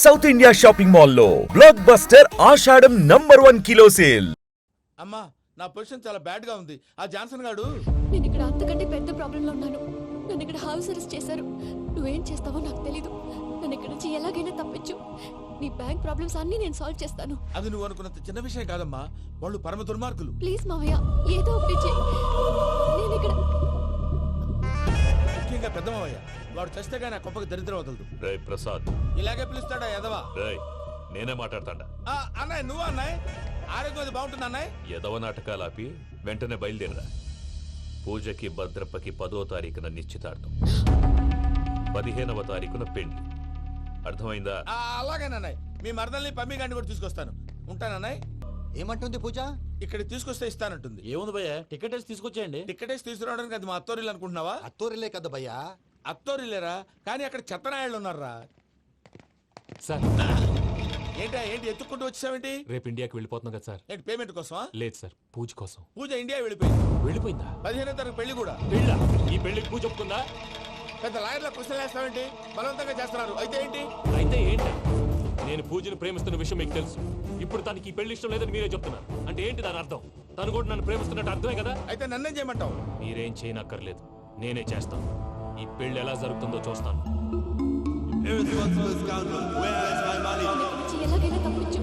South India shopping మాల్లో block buster ఆషాఢం #1 kilo sale. అమ్మా నా పొజిషన్ చాలా బ్యాడ్ గా ఉంది. ఆ జాన్సన్ గాడు నేను ఇక్కడ అంతకంటే పెద్ద ప్రాబ్లంలో ఉన్నాను. నన్ను ఇక్కడ హౌస్ అరెస్ట్ చేశారు. నువ్వేం చేస్తావో నాకు తెలీదు. నన్ను ఇక్కడ నుంచి ఎలాగైనా తప్పించు. నీ బ్యాంక్ ప్రాబ్లమ్స్ అన్నీ నేను సాల్వ్ చేస్తాను. అది నువ్వు అనుకున్నంత చిన్న విషయం కాదమ్మా. వాళ్ళు పరమ దుర్మార్గులు. ప్లీజ్ మావయ్య, ఏదో ఒకటి చెయ్యి. నేను ఇక్కడ ముఖ్యంగా పెద్దమావయ్య వాడు చేస్తే గానీ ఆ కొంపకి దరిద్రం వదలదు. రేయ్ ప్రసాద్, ఇలాగే పిలుస్తాడా ఎదవా? రేయ్ నేనే మాట్లాడతాడా? అన్నయ్య నువ్వు అన్నయ్య ఆరోగ్యం అది బాగుంటుంది అన్నయ్య. ఎదవ నాటకాలు ఆపి వెంటనే బయలుదేరరా. పూజకి భద్రప్పకి 10వ తారీఖున నిశ్చితార్థం, 15వ తారీఖున పెళ్లి. అర్థమైందా? అలాగేనన్నయ్య. మీ మరదల్ని పమ్మి గండి కూడా తీసుకొస్తాను. ఉంటానన్నయ్య. ఏమంటుంది పూజ? ఇక్కడ తీసుకొస్తే ఇస్తానంటుంది. ఏముంది భయ్య, టికెట్ వేసి తీసుకొచ్చేయండి. టికెట్ వేసి తీసుకురావడానికి అది మా అత్తోరిల్లు అనుకుంటున్నావా? అత్తూరిలే కదా భయ్యా. అత్తోరిల్లేరా, కానీ అక్కడ చెత్తనాయాళ్ళు ఉన్నారా. సార్ ఏంటి ఎత్తుక్కుంటూ వచ్చావేంటి? రేపు ఇండియాకి వెళ్ళిపోతున్నాం కదా సార్. ఏంటి పేమెంట్ కోసమా? లేదు సార్, పూజ కోసం. పూజ ఇండియా వెళ్ళిపోయింది. వెళ్ళిపోయిందా? 15వ తారీఖు పెళ్లి కూడా. పెళ్ళా? ఈ పెళ్లికి పూజ ఒప్పుకుందా? పెద్ద లాయర్ల క్వశ్చన్ వేస్తావేంటి? బలవంతంగా చేస్తున్నారు. అయితే ఏంటి? అయితే ఏంటి? నేను పూజను ప్రేమిస్తున్న విషయం మీకు తెలుసు. ఇప్పుడు తనకి ఈ పెళ్లి ఇష్టం లేదని మీరే చెప్తున్నారు. అంటే ఏంటి దాని అర్థం? తను కూడా నన్ను ప్రేమిస్తున్నట్టు అర్థమే కదా. అయితే నన్నేం చేయమంటావు? మీరేం చేయనక్కర్లేదు, నేనే చేస్తాను. ఈ పెళ్లి ఎలా జరుగుతుందో చూస్తాను. నన్ను ఇక్కడ నుంచి ఎలాగైనా తప్పించు.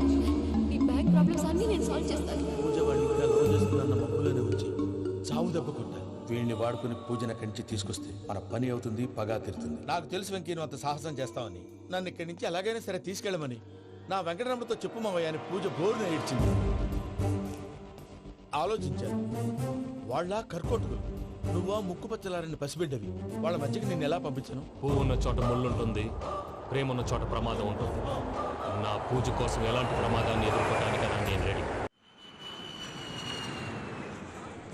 నీ బ్యాంక్ ప్రాబ్లమ్స్ అన్నీ నేను సాల్వ్ చేస్తాను. పూజ వాళ్ళు ఇంకా లవ్ చేస్తున్న మబ్బులోనే వచ్చి చావు దెబ్బ కొట్టాలి. వీళ్ళని వాడుకుని పూజన కంచి తీసుకొస్తే మన పని అవుతుంది, పగా తీరుతుంది. నాకు తెలుసు వెంకీ నువ్వు అంత సాహసం చేస్తావని. నన్ను ఇక్కడి నుంచి ఎలాగైనా సరే తీసుకెళ్ళమని నా వెంకటరమణతో చెప్పు మావయ్య అని పూజ బోరున ఏడ్చింది. ఆలోచించాను. వాళ్ళ కర్కోటకులు, నువ్వా ముక్కుపచ్చలారని పసిబిడ్డవి. వాళ్ళ మధ్యకి నేను ఎలా పంపించను? పువ్వు ఉన్న చోట ముళ్ళు ఉంటుంది, ప్రేమ ఉన్న చోట ప్రమాదం ఉంటుంది. నా పూజ కోసం ఎలాంటి ప్రమాదాన్ని ఎదుర్కోవడానికైనా నేను రెడీ.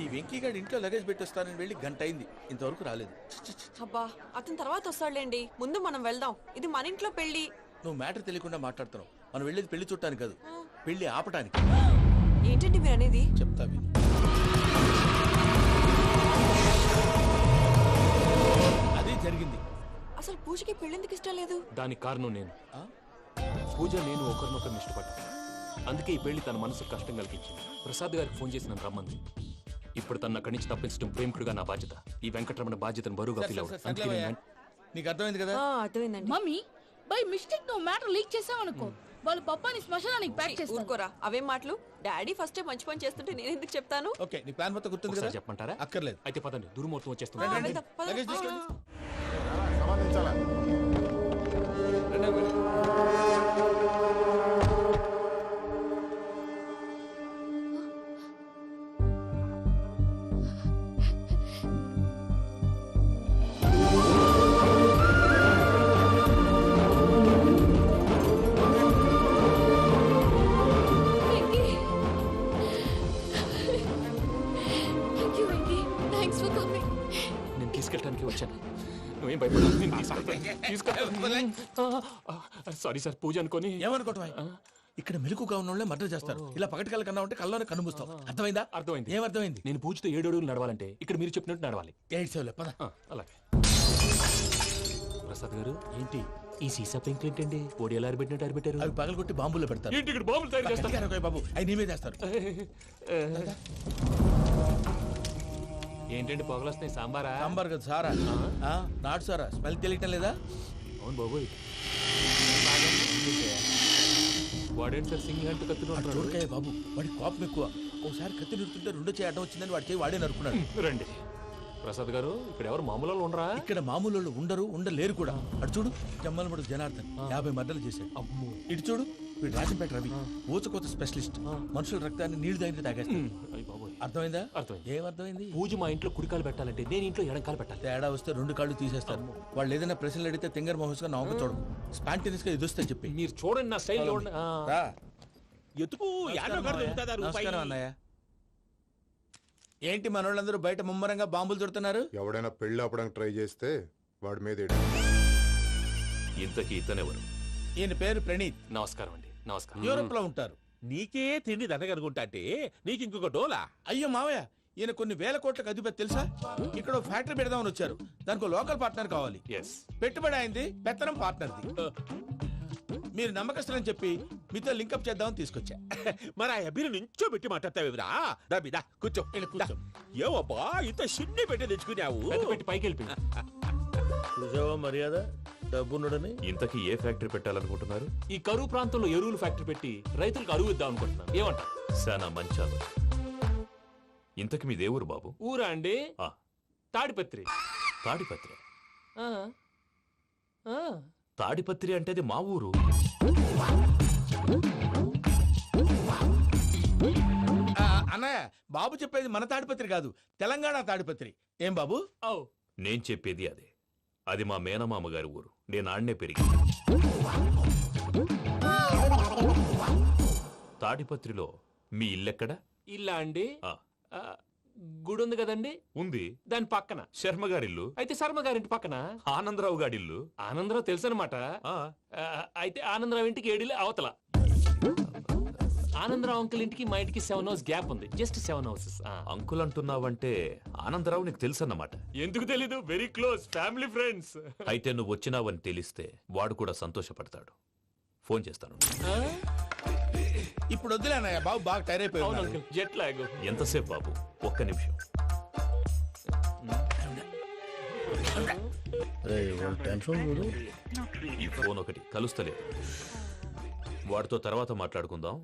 ఈ వెంకీగాడి ఇంట్లో లగేజ్ పెట్టొస్తానని వెళ్ళి గంట అయింది, ఇంతవరకు రాలేదు. అబ్బా, అతని తర్వాత వస్తాడులేండి. ముందు మనం వెళ్దాం. ఇది మన ఇంట్లో పెళ్లి. నువ్వు మ్యాటర్ తెలియకుండా మాట్లాడుతున్నావు. మనం వెళ్ళేది పెళ్లి చుట్టానికి కాదు, పెళ్లి ఆపటానికి. ఏంటండి మీరు అనేది? చెప్తా విను. అది జరిగింది. అసలు పూజకి పెళ్ళెందుకు ఇష్టం లేదు? దానికి కారణం నేను. ఆ? పూజ నేను ఒకరినొకరిని ఇష్టపడ్డా. అందుకే ఈ పెళ్లి తన మనసుకు కష్టం కలిగించింది. ప్రసాద్ గారికి ఫోన్ చేసి నన్ను రమ్మంది. ఇప్పుడు తన అక్కడి నుంచి తప్పించడం ప్రేమికుడిగా నా బాధ్యత. ఈ వెంకటరమణ బాధ్యతను బరువుగా ఫీల్ సరే, అవ్వదు. అందుకే సర్లేవయ్యా. నేను నీకు అర్థమైంది కదా? అర్థమైందండి. మమ్మీ బై మిస్టేక్ నువ్వు మ్యాటర్ లీక్ చేసావనుకో, వాళ్ళు పప్పాని శ్మశానానికి ప్యాక్ చేస్తారు. ఊరుకోరా, అవేం మాటలు. డాడీ ఫస్టే మంచి పని చేస్తుంటే నేను ఎందుకు చెప్తాను? ఓకే, నీ ప్లాన్ మొత్తం గుర్తుంది ఒకసారి కదా? చెప్పమంటారా? అక్కర్లేదు. అయితే పదండి, దుర్ముహూర్తం వచ్చేస్తుంది. వెళ్దాం, పద. లగేజ్ తీసుకెళ్ళు. Venky, thank you Venky. Thanks for coming. నేను తీసుకెళ్ళడానికి వచ్చాను. నువ్వేం భయపడదు, నేను తీసుకెళ్తాను. సారీ సార్, పూజ అనుకొని. ఏమనుకోవటం? ఇక్కడ మెలకుగా ఉన్న వాళ్ళే మర్డర్ చేస్తారు. ఇలా పగటి కళ్ళ కన్నా ఉంటే కళ్ళలోనే కనుమూస్తావు. అర్థమైందా? అర్థమైంది. ఏమర్థమైంది? నేను పూజతో 7 అడుగులు నడవాలంటే ఇక్కడ మీరు చెప్పినట్టు నడవాలి. ఏడ్చావులే, పద. అలాగే. ప్రసాద్ గారు, ఏంటి ఈ సీసా పెంకులు ఏంటండి? పొడి ఎలా అరబెట్టినట్టు అరబెట్టారు? అవి పగలగొట్టి బాంబులో పెడతారు. ఏంటి ఇక్కడ బాంబులు తయారు చేస్తారు? గట్టిగా అరవై బాబు, అవి నీ మీద వేస్తారు. ఏంటండి పొగలొస్తాయి? సాంబారా? సాంబార్ కదా సారా. నాటు సారా. స్మెల్ తెలియటం లేదా? అవును బాబోయ్. వాడేంటి సార్ సింగిల్ హ్యాండ్ కత్తిని చూడకాయ బాబు, వాడి కోపం ఎక్కువ. ఒకసారి కత్తి నిరుతుంటే రెండో చేయడం వచ్చిందని వాడి చేయి వాడే నరుకున్నాడు. రండి. ప్రసాద్ గారు, ఇక్కడ ఎవరు మామూలు వాళ్ళు ఉండరా? ఇక్కడ మామూలు వాళ్ళు ఉండరు, ఉండలేరు కూడా. అటు చూడు, జమ్మలమడు జనార్దన్ 50 మర్డర్లు చేశాడు. అమ్మో. ఇటు చూడు, వీడు రాజంపేట రవి, ఊచకోత స్పెషలిస్ట్. మనుషుల రక్తాన్ని నీళ్లు దగ్గర తాగేస్తాడు. అయ్య బాబోయ్. అర్థమైందా? అర్థమైంది. ఏమర్థమైంది? పూజ మా ఇంట్లో కుడికాలు పెట్టాలంటే నేను ఇంట్లో ఎడంకాలు పెట్టాలి. తేడా వస్తే 2 కాళ్ళు తీసేస్తారు. వాళ్ళు ఏదైనా ప్రశ్నలు అడిగితే తింగర్ మహోస్ గా నవ్వు చూడదు. స్పాంటినియస్ గా ఎదుస్తా చెప్పి. మీరు చూడండి నా స్టైల్ చూడండి. రా. ఎతుకు నమస్కారం అన్నయ్య. ఏంటి మనోళ్ళందరూ బయట ముమ్మరంగా బాంబులు దొరుకుతున్నారు? ఎవడైనా పెళ్లి ఆపడానికి ట్రై చేస్తే వాడి మీద ఇంతకీ ఇతనెవరు? ఈయన పేరు ప్రణీత్. నమస్కారం అండి. నమస్కారం. యూరోప్ లో ఉంటారు. నీకే తిండి దండగనుకుంటా అంటే నీకు ఇంకొక డోలా? అయ్యో మావయ్య, ఈయన కొన్ని వేల కోట్లకు అధిపతి తెలుసా? ఇక్కడ ఓ ఫ్యాక్టరీ పెడదామని వచ్చారు. దానికి లోకల్ పార్ట్నర్ కావాలి. ఎస్. పెట్టుబడి అయింది, పెత్తనం పార్ట్నర్ది. మీరు నమ్మకస్తులని చెప్పి మీతో లింకప్ చేద్దామని తీసుకొచ్చా. మరి ఆ అబ్బిని నుంచో పెట్టి మాట్లాడతావురా? దాబిదా కూర్చో. ఇలా కూర్చో. ఏవబ్బా ఇంత సిన్ని పెట్టి తెచ్చుకున్నావు? పెద్ద పెట్టి పైకి వెళ్ళిపోయి చూసావా మర్యాద డబ్బున్నడని. ఇంతకీ ఏ ఫ్యాక్టరీ పెట్టాలనుకుంటున్నారు? ఈ కరువు ప్రాంతంలో ఎరువులు ఫ్యాక్టరీ పెట్టి రైతులకు అరువు ఇద్దాం అనుకుంటున్నాను. ఏమంటారు? శానా మంచాలు. ఇంతకి మీ దేవురు బాబు? ఊరా అండి? ఆ, తాడిపత్రి. తాడిపత్రి. ఆ, ఆ. తాడిపత్రి అంటే అది మా ఊరు. అన్నయ్య బాబు చెప్పేది మన తాడిపత్రి కాదు, తెలంగాణ తాడిపత్రి. ఏం బాబు? ఔ. నేను చెప్పేది అదే. అది మా మేనమామ గారి ఊరు. నేను ఆడనే పెరిగి. తాడిపత్రిలో మీ ఇల్లెక్కడ? ఇల్లా అండి? ఆ, ఆ, గుడి ఉంది కదండి, ఉంది. దాని పక్కన. శర్మ గారిల్లు. అయితే శర్మ గారింటి పక్కన ఆనందరావు గారిల్లు. ఆనందరావు తెలుసు అనమాట. ఆ, అయితే ఆనందరావు ఇంటికి 7 అవతల. ఆనందరావు అంకుల్ ఇంటికి మా ఇంటికి 7 hours గ్యాప్ ఉంది. Just 7 houses. అంకుల్ అంటున్నావంటే ఆనందరావు నీకు తెలుసన్నమాట. ఎందుకు తెలీదు? Very close family friends. అయితే నువ్వు వచ్చినావని తెలిస్తే వాడు కూడా సంతోషపడతాడు. ఫోన్ చేస్తాను. ఇప్పుడు వద్దులే అన్నయ్య, బాబు బాగా టైర్ అవును అయిపోయింది. Uncle, jet lag. ఎంతసేపు బాబు? ఒక్క నిమిషం. ఈ ఫోన్ ఒకటి కలుస్తలేదు. వాడితో తర్వాత మాట్లాడుకుందాం.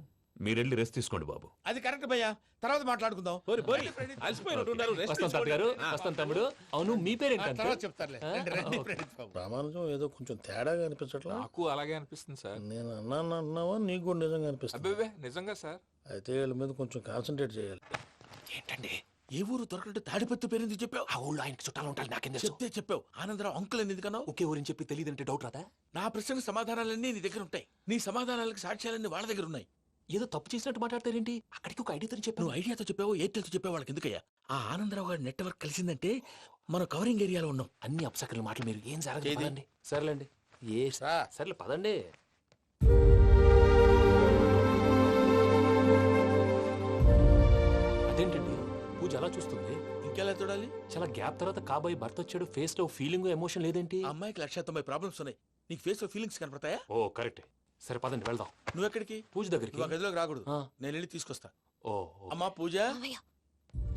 మీరెళ్ళి రెస్ట్ తీసుకోండి బాబు. అది కరెక్ట్ భయ్యా, తర్వాత మాట్లాడుకుందాం. పోరి పోరి అలసిపోయినట్టున్నారు. రెస్ట్ వస్తాం తాత గారు, వస్తాం తమ్ముడు. అవును మీ పేరేంటి తర్వాత అంకుల్? చెప్తారులే. రండి, రండి, ప్రణీత్ బాబు. రామానుజం ఏదో కొంచెం తేడాగా అనిపించట్లా? నాకు అలాగే అనిపిస్తుంది సార్. నేను అన్నాను అంటున్నావా, నీకు కూడా నిజంగా అనిపిస్తుంది? అబ్బే నిజంగా సార్. అయితే వీళ్ళ మీద కొంచెం కాన్సన్ట్రేట్ చేయాలి. ఏంటండి ఏ ఊరు దొరకట్టు తాడిపత్రి పేరు ఎందుకు చెప్పావు? ఆ ఊళ్ళో ఆయనకి చుట్టాలు ఉంటారు, నాకేం తెలుసు? చెప్తే చెప్పావు. ఆనందరావు అంకుల్ అని ఎందుకన్నావు? ఒకే ఊరిని చెప్పి తెలియదంటే డౌట్ రాదా? నా ప్రశ్నకు సమాధానాలన్నీ నీ దగ్గర ఉంటాయి. నీ సమాధానాలకు సాక్ష్యాలన్నీ వాళ్ళ దగ్గర ఉన్నాయి. ఏదో తప్పు చేసినట్టు మాట్లాడతారేంటి? అక్కడికి ఒక ఐడియాతో చెప్పాను. నువ్వు ఐడియాతో చెప్పావు, ఎయిర్టెల్తో చెప్పావు, వాళ్ళకి ఎందుకయ్యా? ఆ ఆనందరావు గారి నెట్వర్క్ కలిసిందంటే మనం కవరింగ్ ఏరియాలో ఉన్నాం. అన్ని అప్సకర్ల మాటలు మీరు ఏం ఏది? జరగదండి. సర్లేండి. ఏ సర్లే పదండి. అదేంటండి పూజ అలా చూస్తుంది? ఇంకెలా చూడాలి? చాలా గ్యాప్ తర్వాత కాబోయే భర్త వచ్చాడు. ఫేస్ లో ఫీలింగ్ ఎమోషన్ లేదేంటి? ఆ అమ్మాయికి 190 ప్రాబ్లమ్స్ ఉన్నాయి. నీకు ఫేస్ లో ఫీలింగ్స్ కనపడతాయా? ఓ కరెక్ట్. సరే పదండి వెళ్దాం. నువ్వు ఎక్కడికి? పూజ దగ్గరికి. నువ్వు ఆ గదిలోకి రాకూడదు. ఆ. నేను వెళ్ళి తీసుకొస్తా. ఓ అమ్మా పూజ. మావయ్య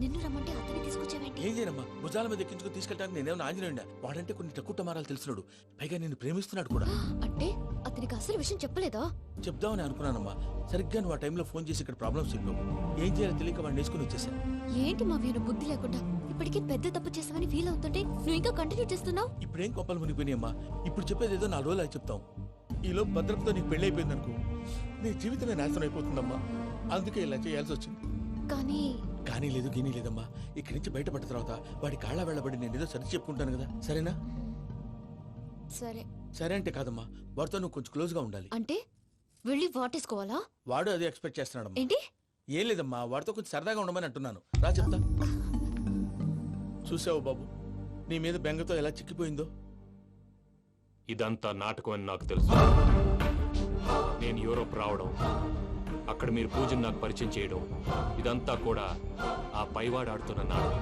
నిన్ను రమ్మంటే అతన్ని తీసుకొచ్చావేంటి? ఏం చేయనమ్మా, భుజాల మీద ఎక్కించుకుని తీసుకెళ్ళడానికి నేనేమన్నా ఆంజనేయుడా? వాడంటే కొన్ని తక్కువ టమారాలు తెలిసినాడు, పైగా నేను ప్రేమిస్తున్నాడు కూడా. అంటే అతనికి అసలు విషయం చెప్పలేదా? చెప్దామని అనుకున్నానమ్మా. సరిగ్గా నువ్వు ఆ టైంలో ఫోన్ చేసి ఇక్కడ ప్రాబ్లమ్స్ చెప్పావు. ఏం చేయాలో తెలియక వాడిని వేసుకుని వచ్చేసాను. ఏంటి మావయ్య నువ్వు బుద్ధి లేకుండా? ఇప్పటికే పెద్ద తప్పు చేసావని ఫీల్ అవుతుంటే నువ్వు ఇంకా కంటిన్యూ చేస్తున్నావు. ఇప్పుడేం కొప్పలు మునిగిపోయినాయమ్మా. ఇప్పుడు చెప్పేది ఏదో 4 రోజులు అది చెప్తాం. ఈలోపు భద్రతతో నీకు పెళ్లి అయిపోయింది అనుకో, నీ జీవితమే నాశనం అయిపోతుందమ్మా. అందుకే ఇలా చేయాల్సి వచ్చింది. కానీ కానీ లేదు గీనీ లేదమ్మా. ఇక్కడి నుంచి బయటపడ్డ తర్వాత వాడి కాళ్ళ వెళ్ళబడి నేను ఏదో సరి చెప్పుకుంటాను కదా, సరేనా? సరే. సరే అంటే కాదమ్మా, వాడితో నువ్వు కొంచెం క్లోజ్ గా ఉండాలి. అంటే వెళ్ళి వాటేసుకోవాలా? వాడు అదే ఎక్స్పెక్ట్ చేస్తున్నాడమ్మా. ఏంటి? ఏం లేదమ్మా, వాడితో కొంచెం సరదాగా ఉండమని అంటున్నాను. రా చెప్తా. చూసావు బాబు, నీ మీద బెంగతో ఎలా చిక్కిపోయిందో. ఇదంతా నాటకం అని నాకు తెలుసు. నేను యూరోప్ రావడం, అక్కడ మీరు పూజను నాకు పరిచయం చేయడం, ఇదంతా కూడా ఆ పైవాడు ఆడుతున్న నాటకం.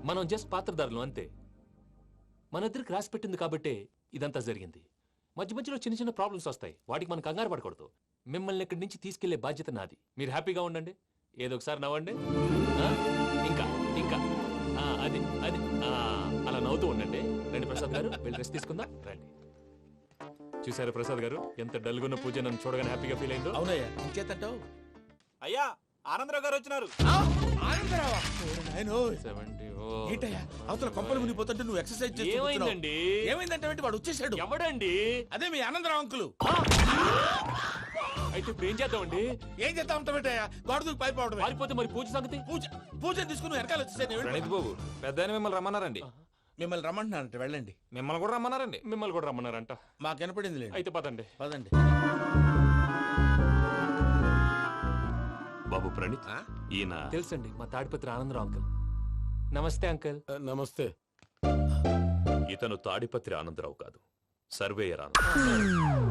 మనం జస్ట్ పాత్రధారులు అంతే. మన ఇద్దరికి రాసి పెట్టింది కాబట్టే ఇదంతా జరిగింది. మధ్య మధ్యలో చిన్న చిన్న ప్రాబ్లమ్స్ వస్తాయి, వాటికి మనం కంగారు పడకూడదు. మిమ్మల్ని ఇక్కడి నుంచి తీసుకెళ్లే బాధ్యత నాది. మీరు హ్యాపీగా ఉండండి, ఏదో ఒకసారి నవ్వండి. ఆ? ఇంకా ఇంకా అది అది అలా నవ్వుతూ ఉండండి. రండి ప్రసాద్ గారు, వెళ్ళి రెస్ట్ తీసుకుందాం రండి. చూసారా ప్రసాద్ గారు, ఎంత డల్గున్న పూజ నన్ను చూడగానే హ్యాపీగా ఫీల్ అయిందో? అవునయ్యా, ఇంకేతంటావు? అయ్యా ఆనందరావు గారు వచ్చినారు. ఆనందరావా? నాయనో. 70. ఏంటయ్యా అవతల కొంపలు మునిగిపోతుంటే నువ్వు ఎక్సర్సైజ్ చేస్తూ కూర్చున్నావు. ఏమైందండి? ఏమైందంటే వాడు వచ్చేసాడు. ఎవడండి? అదే మీ ఆనందరావు అంకులు. అయితే ఇప్పుడు ఏం చేద్దామండి? ఏం చేస్తా ఉంటావేటయ్యా, గొడవకు పైపోవడం. పారిపోతే మరి పూజ సంగతి? పూజ తీసుకుని వెనకాల వచ్చేసాను. ప్రణీత్ బాబు పెద్ద మిమ్మల్ని రమ్మన్నారండి. మిమ్మల్ని రమ్మంటున్నారంట, వెళ్ళండి. మిమ్మల్ని కూడా రమ్మన్నారండి. మిమ్మల్ని కూడా రమ్మన్నారంట. మాకు వినపడింది లేదు. అయితే పదండి. పదండి. బాబు ప్రణీత్, ఈయన తెలుసండి, మా తాడిపత్రి ఆనందరావు అంకుల్. నమస్తే అంకుల్. నమస్తే. ఇతను తాడిపత్రి ఆనందరావు కాదు, సర్వేయర్ ఆనందరావు.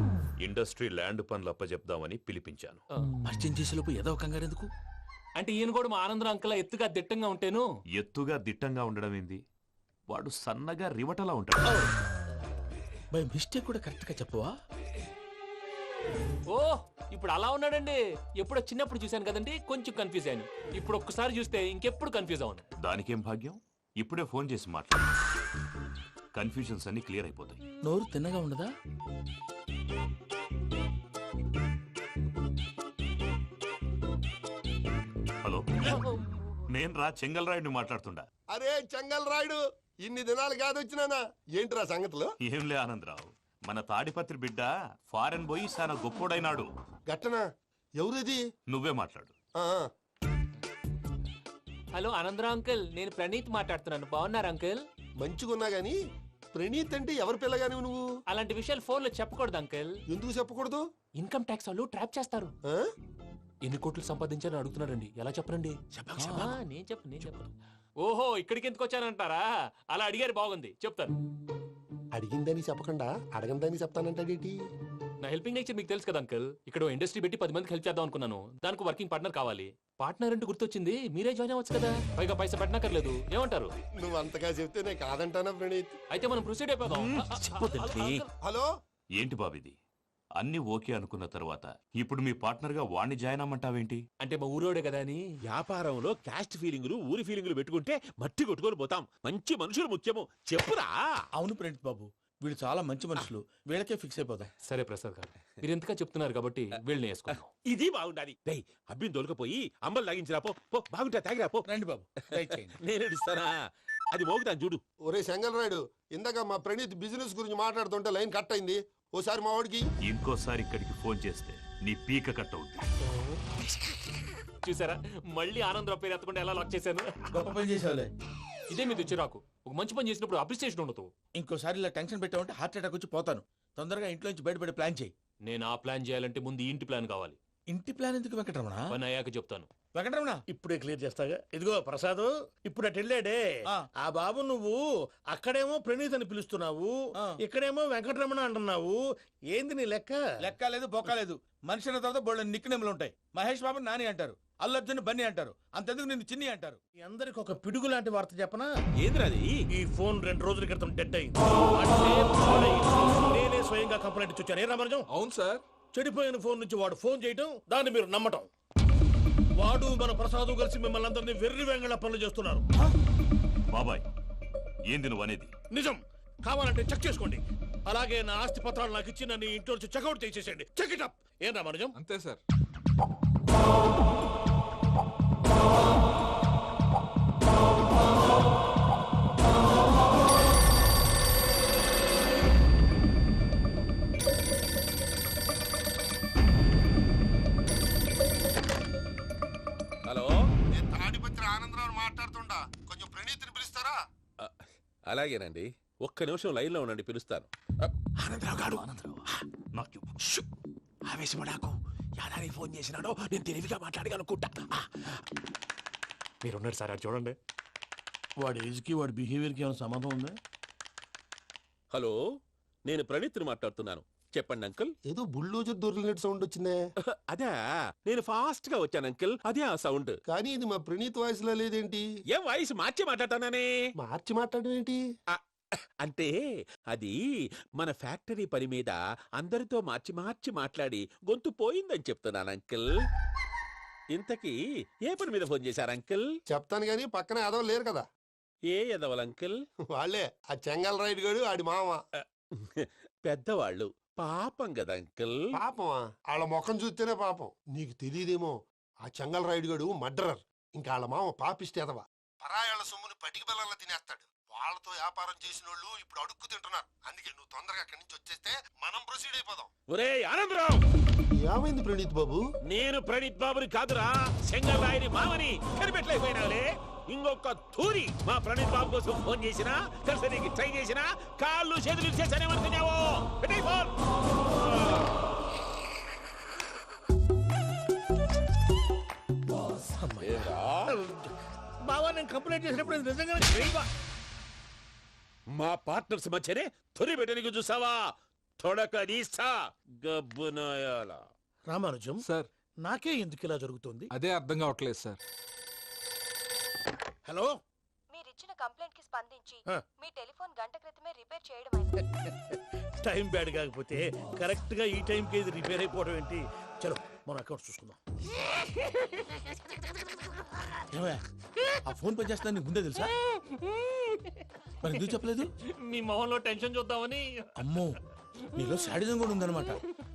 ఇండస్ట్రీ ల్యాండ్ పనులు అప్పచెప్దామని పిలిపించాను. పరిచయం చేసేలోపు ఏదో కంగారు ఎందుకు? అంటే ఈయన కూడా మా ఆనందరావు అంకుల్ ఎత్తుగా దిట్టంగా ఉంటేను. ఎత్తుగా దిట్టంగా ఉండడం ఏంది? వాడు సన్నగా రివటలా ఉంటాడు. బై మిస్టేక్ కూడా కరెక్ట్ గా చెప్పవా? ఓ ఇప్పుడు అలా ఉన్నాడండి. ఎప్పుడో చిన్నప్పుడు చూశాను కదండి, కొంచెం కన్ఫ్యూజ్ అయ్యాను. ఇప్పుడు ఒక్కసారి చూస్తే ఇంకెప్పుడు కన్ఫ్యూజ్ అవును. దానికేం భాగ్యం, ఇప్పుడే ఫోన్ చేసి మాట్లాడు. కన్ఫ్యూజన్స్ అన్ని క్లియర్ అయిపోతాయి. నోరు తిన్నగా ఉండదా? హలో, నేను రా చెంగల్ రాయుడిని మాట్లాడుతుండా. అరే చెంగల్ రాయుడు, ఇన్ని దినాలు కాదు వచ్చినానా? ఏంట్రా సంగతులు? ఏంలే ఆనందరావు, మన తాడిపత్రి బిడ్డ ఫారెన్ పోయి చాలా గొప్పోడైనాడు. గట్టనా? ఎవరిది? నువ్వే మాట్లాడు. హలో ఆనందరావు అంకుల్, నేను ప్రణీత్ మాట్లాడుతున్నాను. బాగున్నారు అంకుల్? మంచిగున్నా గాని ప్రణీత్ అంటే ఎవరి పిల్లగాని నువ్వు? అలాంటి విషయాలు ఫోన్ లో చెప్పకూడదు అంకుల్. ఎందుకు చెప్పకూడదు? ఇన్కమ్ ట్యాక్స్ వాళ్ళు ట్రాప్ చేస్తారు. ఎన్ని కోట్లు సంపాదించాలని అడుగుతున్నారండి, ఎలా చెప్పరండి? నేను చెప్పను. ఓహో, ఇక్కడికి ఎందుకు వచ్చానంటారా? అలా అడిగారు, బాగుంది, చెప్తాను. అడిగిందని చెప్పకుండా అడగందని చెప్తానంటాడేటి? నా హెల్పింగ్ నేచర్ మీకు తెలుసు కదా అంకుల్. ఇక్కడ ఇండస్ట్రీ పెట్టి 10 మందికి హెల్ప్ చేద్దాం అనుకున్నాను. దానికి వర్కింగ్ పార్ట్నర్ కావాలి. పార్ట్నర్ అంటే గుర్తొచ్చింది, మీరే జాయిన్ అవ్వచ్చు కదా, పైగా పైసా పెట్టనక్కర్లేదు. ఏమంటారు? నువ్వు అంతగా చెప్తే నేను కాదంటానా ప్రణీత్? అయితే మనం ప్రొసీడ్ అయిపోదాం. హలో, ఏంటి బాబిది, అన్ని ఓకే అనుకున్న తర్వాత ఇప్పుడు మీ పార్ట్నర్ గా వాణ్ణి జాయిన్ అమ్మంటావేంటి? అంటే మా ఊరోడే కదా అని. వ్యాపారంలో క్యాస్ట్ ఫీలింగులు, ఊరి ఫీలింగులు పెట్టుకుంటే మట్టి కొట్టుకొని పోతాం. మంచి మనుషులు ముఖ్యము, చెప్పురా. అవును ప్రణీత్ బాబు, వీళ్ళు చాలా మంచి మనుషులు, వీళ్ళకే ఫిక్స్ అయిపోదాం. సరే ప్రసాద్ గారు, మీరు ఎంతగా చెప్తున్నారు కాబట్టి వీళ్ళని వేసుకుందాం. ఇది బాగుండాలి. డై అబ్బిని దొలకపోయి అంబలు లాగించిరా పో. బాగుంటా తాగిరా పో. రండి బాబు, నేను ఇస్తానా? అది మోగుతాను చూడు. ఒరే చెంగల్ రాయుడు, ఇందాక మా ప్రణీత్ బిజినెస్ గురించి మాట్లాడుతుంటే లైన్ కట్ అయింది. ఓసారి మా వాడికి ఇంకోసారి ఇక్కడికి ఫోన్ చేస్తే నీ పీక కట్ అవుద్ది. చూసారా, మళ్ళీ ఆనందరావు పేరు ఎత్తకుండా ఎలా లాక్ చేశాను. గొప్ప పని చేసేవాళ్ళే. ఇదే మీద చిరాకు. ఒక మంచి పని చేసినప్పుడు అప్రిసియేషన్ ఉండదు. ఇంకోసారి ఇలా టెన్షన్ పెట్టామంటే హార్ట్ అటాక్ వచ్చి పోతాను. తొందరగా ఇంట్లో నుంచి బయటపడే ప్లాన్ చేయి. నేను ఆ ప్లాన్ చేయాలంటే ముందు ఈ ఇంటి ప్లాన్ కావాలి. ఇంటి ప్లాన్ ఎందుకు వెంకటరమణ? పని అయ్యాక చెప్తాను. వెంకటరమణ ఇప్పుడే క్లియర్ చేస్తాగా. ఇదిగో ప్రసాద్, ఇప్పుడు అటు వెళ్ళాడే ఆ బాబు, నువ్వు అక్కడేమో ప్రణీత్ అని పిలుస్తున్నావు, ఇక్కడేమో వెంకటరమణ అంటున్నావు. ఏంది నీ లెక్క? లెక్క లేదు, బొక్క లేదు. మనిషి అన్న తర్వాత బోళ్ళ నిక్నెములు ఉంటాయి. మహేష్ బాబు నాని అంటారు, అల్లు అర్జున్ బన్నీ అంటారు, అంతెందుకు నిన్ను చిన్ని అంటారు. మీ అందరికి ఒక పిడుగు లాంటి వార్త చెప్పనా? ఏంద్రది? ఈ ఫోన్ 2 రోజుల క్రితం డెడ్ అయింది. అంటే పాడైంది. నేనే స్వయంగా కంప్లైంట్ ఇచ్చాను. ఏ రామరాజం? అవును సార్. చెడిపోయిన ఫోన్ నుంచి వాడు ఫోన్ చేయటం, దాన్ని మీరు నమ్మటం. వాడు మన ప్రసాదు కలిసి మిమ్మల్ని అందరినీ వెర్రి వెంగళ పనులు చేస్తున్నారు. బాబాయ్, ఏంది నువ్వు అనేది? నిజం. కావాలంటే చెక్ చేసుకోండి. అలాగే నా ఆస్తి పత్రాలు నాకు ఇచ్చి నన్ను ఇంట్లో నుంచి చెక్అౌట్ చేసేసండి. Check it up. ఏం రామరాజం? అంతే సార్. హలో, నేను తాడిపత్రి ఆనందరావు మాట్లాడుతుండా. కొంచెం ప్రణీత్ని పిలుస్తారా? అలాగేనండి. ఒక్క నిమిషం లైన్ లో ఉండండి, పిలుస్తాను. ఆనందరావు గాడు. నాకు ఆవేశపడాకు. యాదానికి ఫోన్ చేసినాడో నేను తెలివిగా మాట్లాడగలనుకుంటా. మీరున్నారు సార్, అది చూడండి. వాడి ఏజ్కి వాడి బిహేవియర్కి ఏమైనా సంబంధం ఉందా? హలో, నేను ప్రణీత్ని మాట్లాడుతున్నాను. చెప్పండి అంకుల్. ఏదో బుల్డోజర్ దొరికినట్టు సౌండ్ వచ్చిందే. అదే, నేను ఫాస్ట్ గా వచ్చాను అంకుల్, అదే ఆ సౌండ్. కానీ ఇది మా ప్రణీత్ వాయిస్ లో లేదేంటి? ఏ వాయిస్ మార్చి మాట్లాడతానే? మార్చి మాట్లాడడం ఏంటి? అంటే అది మన ఫ్యాక్టరీ పని మీద అందరితో మార్చి మార్చి మాట్లాడి గొంతు పోయిందని చెప్తున్నాను అంకుల్. ఇంతకీ ఏ పని మీద ఫోన్ చేశారు అంకుల్? చెప్తాను గానీ పక్కన ఏదో లేరు కదా. ఏ ఎదవలు అంకుల్? వాళ్ళే ఆ చెంగల్ రైడ్ గడు, ఆడి మామ. పెద్దవాళ్ళు, పాపం కదా అంకుల్. పాపమా? వాళ్ళ ముఖం చూస్తేనే పాపం. నీకు తెలియదేమో, ఆ చెంగల్ రైడ్ గడు మర్డరర్. ఇంకా వాళ్ళ మామ పాపిస్తేదవా. పరాయాళ్ళ సొమ్ముని పటికి బెల్లంలో తినేస్తాడు. వాళ్ళతో వ్యాపారం చేసిన వాళ్ళు ఇప్పుడు అడుక్కు తింటున్నారు. అందుకే నువ్వు తొందరగా అక్కడి నుంచి వచ్చేస్తే మనం ప్రొసీడ్ అయిపోదాం. ఒరే ఆనందరావు! ఏమైంది ప్రణీత్ బాబు? నేను ప్రణీత్ బాబుని కాదురా, చెంగల్ రాయని మామని. కనిపెట్టలేకపోయినావులే. ఇంకొక తూరి మా ప్రణీత్ బాబు కోసం ఫోన్ చేసినా, కలిసి ట్రై చేసినా, కాళ్ళు చేతులు చేశానేమనుకున్నావు. ఫోన్. బావా, నేను కంప్లైంట్ చేసినప్పుడు ఇది నిజంగానే మా పార్ట్నర్స్ మధ్యనే తొలి పెట్టడానికి చూసావా? తొడక నీస్తా గబ్బునాయాల. రామానుజం సార్, నాకే ఎందుకు ఇలా జరుగుతుంది? అదే అర్థం కావట్లేదు సార్. హలో, మీరిచ్చిన కంప్లైంట్ కి స్పందించి ఆ. మీ టెలిఫోన్ గంట క్రితమే రిపేర్ చేయడం అయింది. టైం బ్యాడ్ కాకపోతే కరెక్ట్ గా ఈ టైంకి ఇది రిపేర్ అయిపోవడం ఏంటి? చలో మన అకౌంట్ చూసుకుందాం. ఏమయ్యా, ఆ ఫోన్ పనిచేస్తుందని నీకు ముందే తెలుసా? మరి ఎందుకు చెప్పలేదు? మీ మొహంలో టెన్షన్ చూద్దామని. అమ్మో, నీలో శాడిజం కూడా ఉందన్నమాట.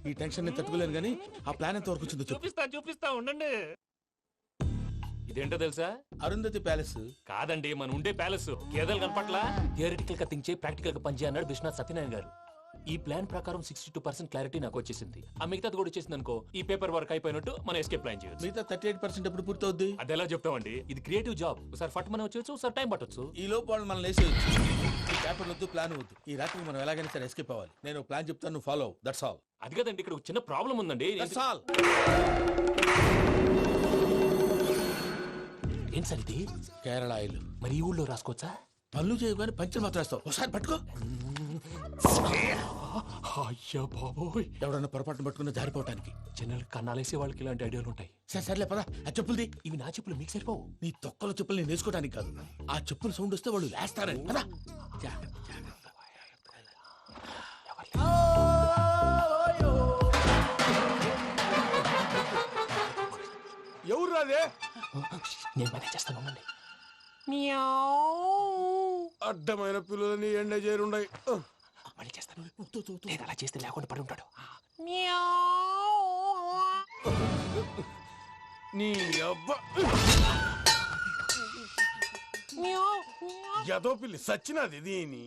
ఈ టెన్షన్ ని తట్టుకోలేను కానీ ఆ ప్లాన్ ఎంత వరకు వచ్చిందో చెప్పు. చూపిస్తా ఉండండి. ఇదేంటో తెలుసా? అరుంధతి ప్యాలెస్ కాదండి, మన ఉండే ప్యాలెస్. గేదెలు కనపట్లా? థియరిటికల్ గా థింక్ చేయి, ప్రాక్టికల్ గా పనిచేయ అన్నాడు విశ్వనాథ్ సత్యనారాయణ గారు. ఈ ప్లాన్ ప్రకారం 62% క్లారిటీ నాకు వచ్చేసింది. ఆ మిగతాది కూడా వచ్చేసింది అనుకో, ఈ పేపర్ వర్క్ అయిపోయినట్టు మనం ఎస్కేప్ ప్లాన్ చేయొచ్చు. మిగతా 38% ఎప్పుడు పూర్తవుద్ది? అది ఎలా చెప్తామండి? ఇది క్రియేటివ్ జాబ్. ఒకసారి ఫట్ మనం వచ్చేచ్చు, ఒకసారి టైం పట్టొచ్చు. ఈ లోపు వాళ్ళు మనం లేసేయచ్చు. ఈ పేపర్ వద్దు, ప్లాన్ వద్దు. ఈ రాత్రి మనం ఎలాగైనా సరే ఎస్కేప్ అవ్వాలి. నేను ప్లాన్ చెప్తాను, నువ్వు ఫాలో. That's all. అది కదండి, ఇక్కడ ఒక చిన్న ప్రాబ్లం ఉందండి. That's all. ఏం సార్ ఇది? కేరళ ఆయిల్. మరి ఈ ఊళ్ళో రాసుకోవచ్చా? పనులు చేయగానే పంచర్ మాత్రం వేస్తావు. ఒకసారి పట్టుకో. అయ్యా బాబోయ్, ఎవడన్నా పొరపాటును పట్టుకున్న జారిపోవటానికి. జనరల్ కన్నాలేసే వాళ్ళకి ఇలాంటి ఐడియాలు ఉంటాయి. సర్లే పదా. ఆ చెప్పులది. ఇవి నా చెప్పులు, మీకు సరిపోవు. నీ తొక్కల చెప్పులు నేను వేసుకోవడానికి కాదు, ఆ చెప్పులు సౌండ్ వస్తే వాళ్ళు వేస్తారని. పదా. ఎవరు రాదే? నేను పని చేస్తాను. అడ్డమైన పిల్లలని ఎండ చేరుండయి. మళ్ళీ చేస్తాను. నేను అలా చేస్తే లేకుండా పడి ఉంటాడు. నీ అబ్బ ఎదో పిల్లి సచ్చినది దీని.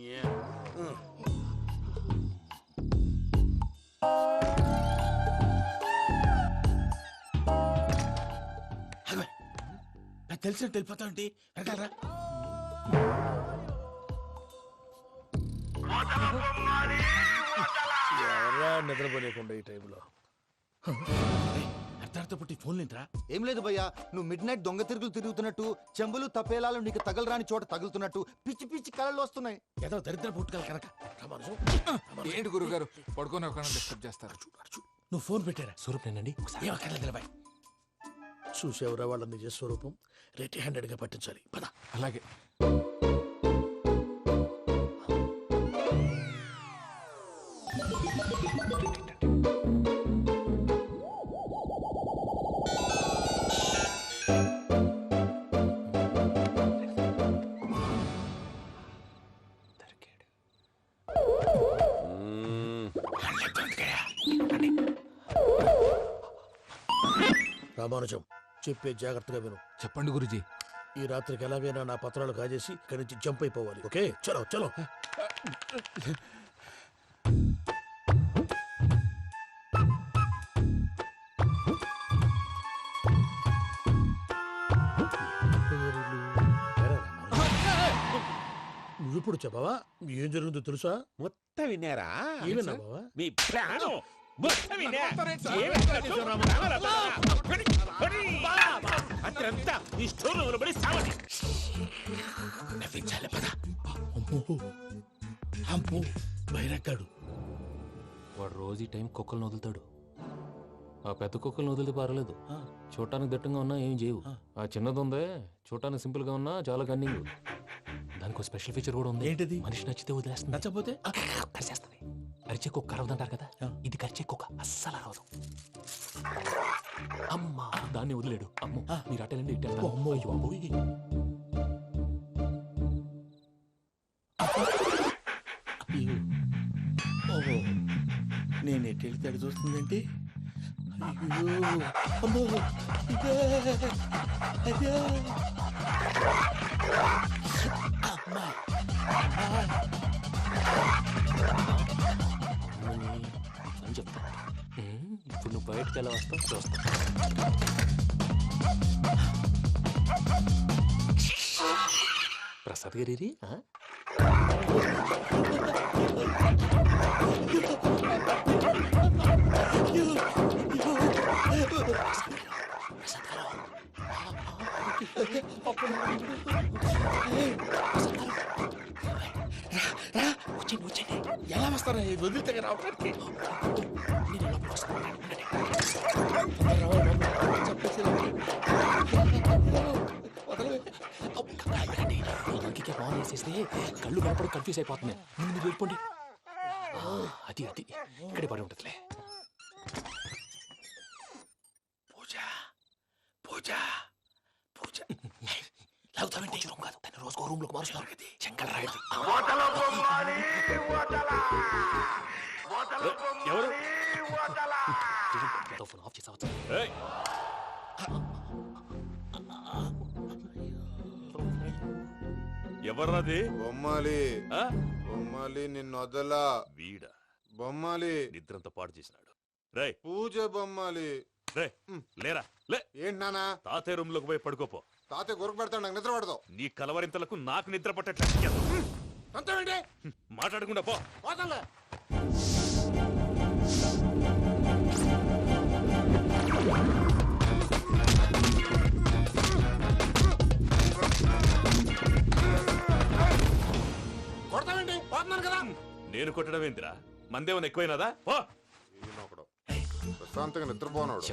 తెలిసినట్టు వెళ్ళిపోతా ఉంటే వెనకాలరా. ఎవరా నిద్రపోలేకుండా ఈ టైంలో? అర్ధరాత్రి పుట్టి ఫోన్ లేంట్రా? ఏం లేదు భయ్యా, నువ్వు మిడ్ నైట్ దొంగ తిరుగులు తిరుగుతున్నట్టు, చెంబులు తపేలాలు నీకు తగలరాని చోట తగులుతున్నట్టు పిచ్చి పిచ్చి కళలు వస్తున్నాయి. ఏదో దరిద్ర పుట్టుకల కనుక. ఏంటి గురుగారు పడుకొని ఒక డిస్టర్బ్ చేస్తారు? నువ్వు ఫోన్ పెట్టారా? స్వరూప్ నేనండి. ఏమక్కర్లేదు. చూసేవరా వాళ్ళ నిజ స్వరూపం? రెట్టి హ్యాండెడ్ గా పట్టించాలి. పద. అలాగే. రామానుజం, చెప్పే జాగ్రత్తగా విను. చెప్పండి గురుజీ. ఈ రాత్రికి ఎలాగైనా నా పత్రాలు కాజేసి ఇక్కడి నుంచి జంప్ అయిపోవాలి. ఓకే, చలో చలో. నువ్విప్పుడు చెప్పవా? ఏం జరుగుతుందో తెలుసా? మొత్తం విన్నారా? ఏమన్నా బావా? మీ ప్రాణం మొత్తం విన్నా. అత్రంతా ఈ స్టోర్ రూమ్ లో పడి సావండి. నవ్వించాలి. పద. అమ్మో బైరక్కాడు. వాడు రోజు ఈ టైం కుక్కలను వదులుతాడు. ఆ పెద్ద కుక్కలను వదిలితే పర్లేదు, చూడటానికి దట్టంగా ఉన్నా ఏం చేయవు. ఆ చిన్నది ఉందే, చూడటానికి సింపుల్ గా ఉన్నా చాలా కన్నింగ్. దానికి ఒక స్పెషల్ ఫీచర్ కూడా ఉంది. ఏంటిది? మనిషి నచ్చితే వదిలేస్తుంది, నచ్చపోతే కరిచేస్తుంది. అరిచే కుక్క అరవదంటారు కదా, ఇది కరిచే కుక్క అస్సలు అరవదు. అమ్మా, దాన్ని వదిలేడు. అమ్మో, మీరు అటెండి ఇట్టే. నేను ఎటు వెళ్తే అటు చూస్తుందంటే అని చెప్తా. ఇప్పుడు నువ్వు బయటకు ఎలా వస్తావు చూస్తా. ప్రసాద్ గారి ఎలా వస్తారా? వదిలితే రావడానికి ఇంకే బాగా వేసేస్తే కళ్ళు కనపడి కన్ఫ్యూజ్ అయిపోతున్నాయి. ముందు మీరు వెళ్ళిపోండి. అది అది ఇక్కడే పడి ఉంటుందిలే. పూజ పూజ పూజ లాగుతామంటే రూమ్ కాదు, తన రోజుకో రూమ్ లోకి మారుస్తున్నారు కదా. చెంగల్ రాయుడు ఎవరు ఫోన్ ఆఫ్ చేసావచ్చు. ఎవర్రాది? బొమ్మాలి బొమ్మాలి నిన్ను వదలా. వీడ బొమ్మాలి నిద్రంతా పాడు చేసినాడు. రే పూజ బొమ్మాలి. రే లేరా లే. ఏంటి నానా? తాతయ్య రూమ్ లోకి పోయి పడుకోపో. తాతయ్య గురకు పెడతాడు, నాకు నిద్ర పడతావు. నీ కలవరింతలకు నాకు నిద్ర పట్టట్లేదు. అంతేంటి? మాట్లాడకుండా పో. పోతాలే. కొడతావేంటి? పోతున్నాను కదా. నేను కొట్టడం ఏంటిరా? మందేమన్నా ఎక్కువైనదా? పో. ప్రశాంతంగా నిద్రపోనాడు.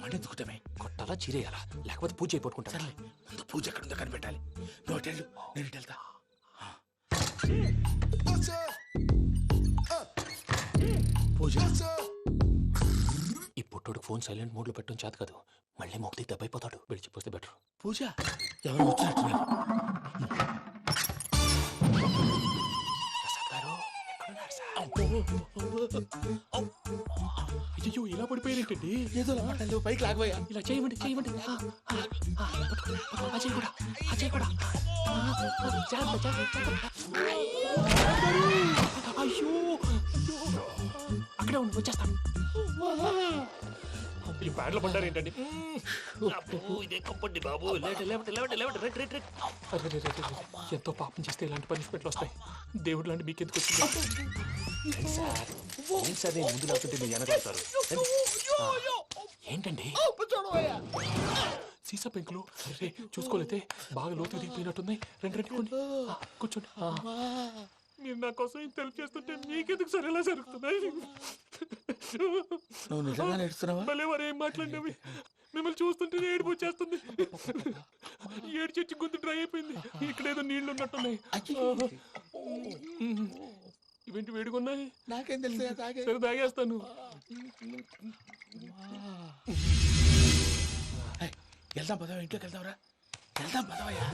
పండించుకుంటామే. కొట్టాలా చీరేయాలా లేకపోతే పూజ అయిపోట్టుకుంటా. సర్లే, ముందు పూజ ఎక్కడుందో కనిపెట్టాలి. నువ్వు వెళ్ళు, నేను ఇటు వెళ్తా. పూజ ఈ పుట్టోడు ఫోన్ సైలెంట్ మోడ్ లో పెట్టడం చేత కాదు. మళ్ళీ మొక్కి దెబ్బైపోతాడు. విడిచిపోతే బెటర్. పూజ ఎవరు వచ్చినట్టున్నారు. అయ్యో ఇలా పడిపోయారేంటండి? ఏదో మాట్లాడలేవు, పైకి లాగబోయా. ఇలా చేయమండి చేయమండి. అజయ్ కూడా అజయ్ కూడా. అయ్యో అక్కడే ఉండి వచ్చేస్తాను. ఈ బ్యాడ్లో పడ్డారు ఏంటండి? ఎంతో పాపం చేస్తే ఇలాంటి పనిష్మెంట్లు వస్తాయి. దేవుడు లాంటి మీకెందుకు వచ్చింది? అదే ముందు లేకుంటే మీరు వెనకాడతారు. ఏంటండి సీసా పెంకులు? చూసుకోలేతే బాగా లోతు దిగిపోయినట్టున్నాయి. రెండు కూర్చోండి. మీరు నా కోసం ఇంత హెల్ప్ చేస్తుంటే మీకెందుకు సరే ఎలా జరుగుతున్నాయి? నువ్వు నిజంగా నేర్చుతున్నావా? భలే వారు ఏం మాట్లాడినవి. మిమ్మల్ని చూస్తుంటే ఏడుపు వచ్చేస్తుంది. ఏడు చెట్టు గొంతు డ్రై అయిపోయింది. ఇక్కడ ఏదో నీళ్లు ఉన్నట్టున్నాయి. ఇవేంటి వేడుకున్నాయి? నాకేం తెలుసు, సరే తాగేస్తాను. వెళ్దాం పదవా, ఇంట్లోకి వెళ్దాంరా. వెళ్దాం పదవయ్యా.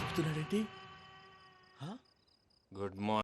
చెప్తున్నాడేంటి? Good morning.